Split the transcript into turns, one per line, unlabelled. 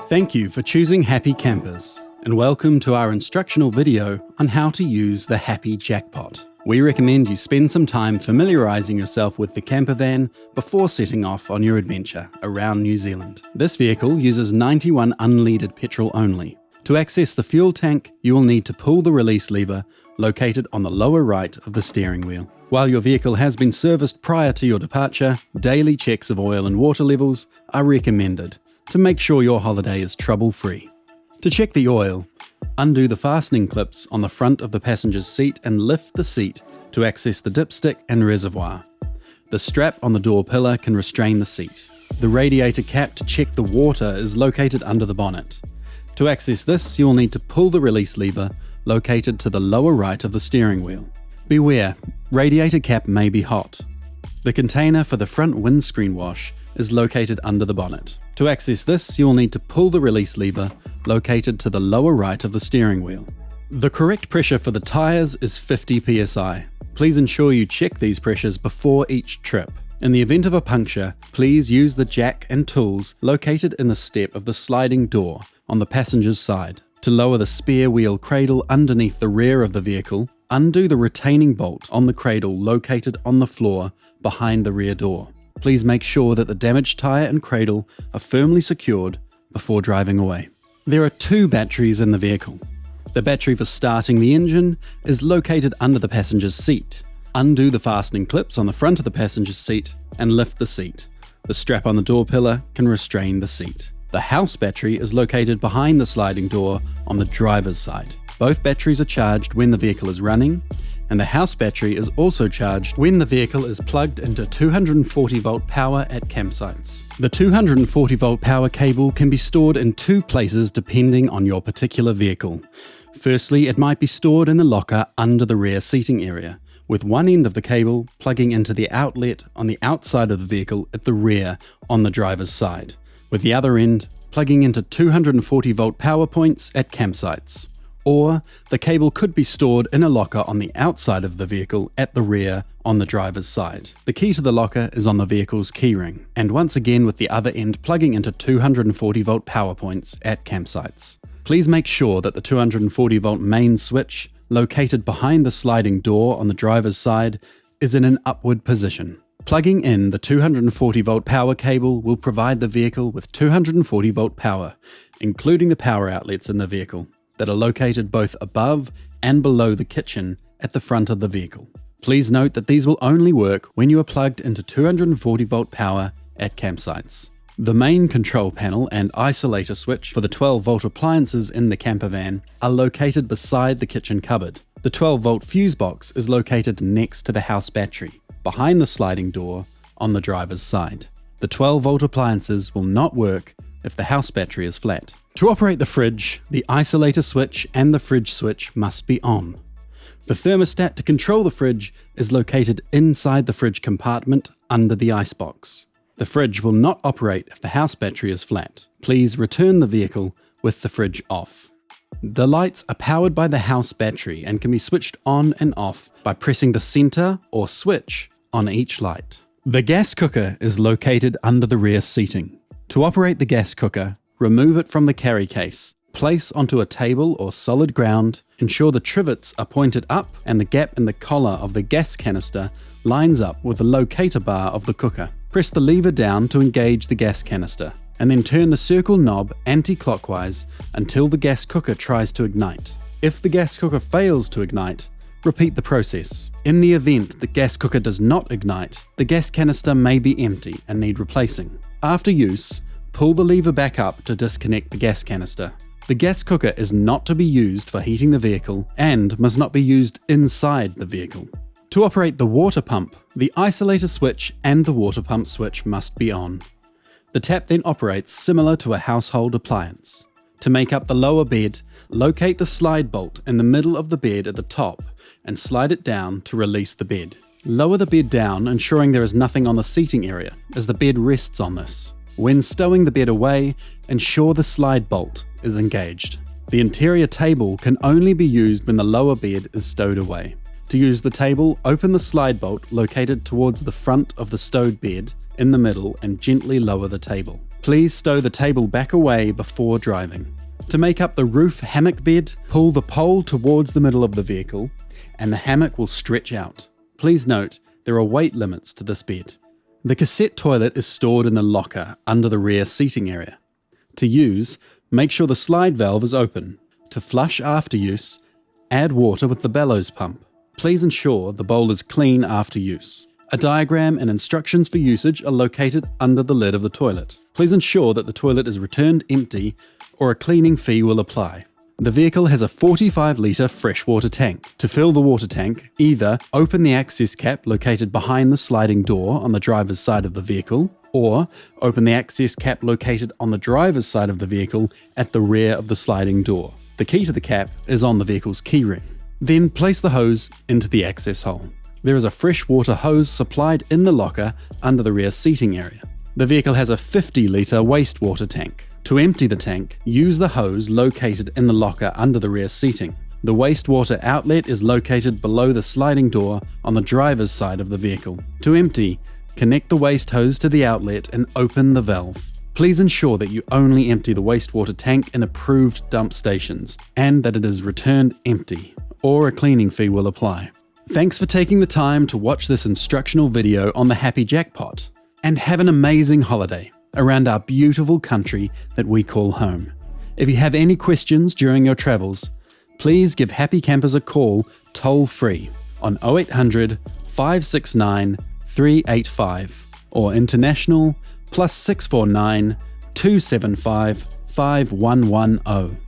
Thank you for choosing Happy Campers, and welcome to our instructional video on how to use the Happy Jackpot. We recommend you spend some time familiarising yourself with the campervan before setting off on your adventure around New Zealand. This vehicle uses 91 unleaded petrol only. To access the fuel tank, you will need to pull the release lever located on the lower right of the steering wheel. While your vehicle has been serviced prior to your departure, daily checks of oil and water levels are recommended to make sure your holiday is trouble-free. To check the oil, undo the fastening clips on the front of the passenger's seat and lift the seat to access the dipstick and reservoir. The strap on the door pillar can restrain the seat. The radiator cap to check the water is located under the bonnet. To access this, you will need to pull the release lever located to the lower right of the steering wheel. Beware, radiator cap may be hot. The container for the front windscreen wash is located under the bonnet. To access this, you will need to pull the release lever located to the lower right of the steering wheel. The correct pressure for the tyres is 50 psi. Please ensure you check these pressures before each trip. In the event of a puncture, please use the jack and tools located in the step of the sliding door on the passenger's side. To lower the spare wheel cradle underneath the rear of the vehicle, undo the retaining bolt on the cradle located on the floor behind the rear door. Please make sure that the damaged tyre and cradle are firmly secured before driving away. There are two batteries in the vehicle. The battery for starting the engine is located under the passenger's seat. Undo the fastening clips on the front of the passenger's seat and lift the seat. The strap on the door pillar can restrain the seat. The house battery is located behind the sliding door on the driver's side. Both batteries are charged when the vehicle is running, and the house battery is also charged when the vehicle is plugged into 240 volt power at campsites. The 240 volt power cable can be stored in two places depending on your particular vehicle. Firstly, it might be stored in the locker under the rear seating area, with one end of the cable plugging into the outlet on the outside of the vehicle at the rear on the driver's side, with the other end plugging into 240 volt power points at campsites. Or the cable could be stored in a locker on the outside of the vehicle at the rear on the driver's side. The key to the locker is on the vehicle's keyring, and once again with the other end plugging into 240 volt power points at campsites. Please make sure that the 240 volt main switch, located behind the sliding door on the driver's side, is in an upward position. Plugging in the 240 volt power cable will provide the vehicle with 240 volt power, including the power outlets in the vehicle, that are located both above and below the kitchen at the front of the vehicle. Please note that these will only work when you are plugged into 240 volt power at campsites. The main control panel and isolator switch for the 12 volt appliances in the campervan are located beside the kitchen cupboard. The 12 volt fuse box is located next to the house battery, behind the sliding door on the driver's side. The 12 volt appliances will not work if the house battery is flat. To operate the fridge, the isolator switch and the fridge switch must be on. The thermostat to control the fridge is located inside the fridge compartment under the icebox. The fridge will not operate if the house battery is flat. Please return the vehicle with the fridge off. The lights are powered by the house battery and can be switched on and off by pressing the center or switch on each light. The gas cooker is located under the rear seating. To operate the gas cooker, remove it from the carry case, place onto a table or solid ground, ensure the trivets are pointed up and the gap in the collar of the gas canister lines up with the locator bar of the cooker. Press the lever down to engage the gas canister, and then turn the circle knob anti-clockwise until the gas cooker tries to ignite. If the gas cooker fails to ignite, repeat the process. In the event the gas cooker does not ignite, the gas canister may be empty and need replacing. After use, pull the lever back up to disconnect the gas canister. The gas cooker is not to be used for heating the vehicle and must not be used inside the vehicle. To operate the water pump, the isolator switch and the water pump switch must be on. The tap then operates similar to a household appliance. To make up the lower bed, locate the slide bolt in the middle of the bed at the top and slide it down to release the bed. Lower the bed down, ensuring there is nothing on the seating area, as the bed rests on this. When stowing the bed away, ensure the slide bolt is engaged. The interior table can only be used when the lower bed is stowed away. To use the table, open the slide bolt located towards the front of the stowed bed in the middle and gently lower the table. Please stow the table back away before driving. To make up the roof hammock bed, pull the pole towards the middle of the vehicle and the hammock will stretch out. Please note, there are weight limits to this bed. The cassette toilet is stored in the locker under the rear seating area. To use, make sure the slide valve is open. To flush after use, add water with the bellows pump. Please ensure the bowl is clean after use. A diagram and instructions for usage are located under the lid of the toilet. Please ensure that the toilet is returned empty or a cleaning fee will apply. The vehicle has a 45-litre freshwater tank. To fill the water tank, either open the access cap located behind the sliding door on the driver's side of the vehicle, or open the access cap located on the driver's side of the vehicle at the rear of the sliding door. The key to the cap is on the vehicle's keyring. Then place the hose into the access hole. There is a freshwater hose supplied in the locker under the rear seating area. The vehicle has a 50-litre wastewater tank. To empty the tank, use the hose located in the locker under the rear seating. The wastewater outlet is located below the sliding door on the driver's side of the vehicle. To empty, connect the waste hose to the outlet and open the valve. Please ensure that you only empty the wastewater tank in approved dump stations and that it is returned empty, or a cleaning fee will apply. Thanks for taking the time to watch this instructional video on the Happy Jackpot, and have an amazing holiday around our beautiful country that we call home. If you have any questions during your travels, please give Happy Campers a call toll-free on 0800 569 385 or international +649 275 5110.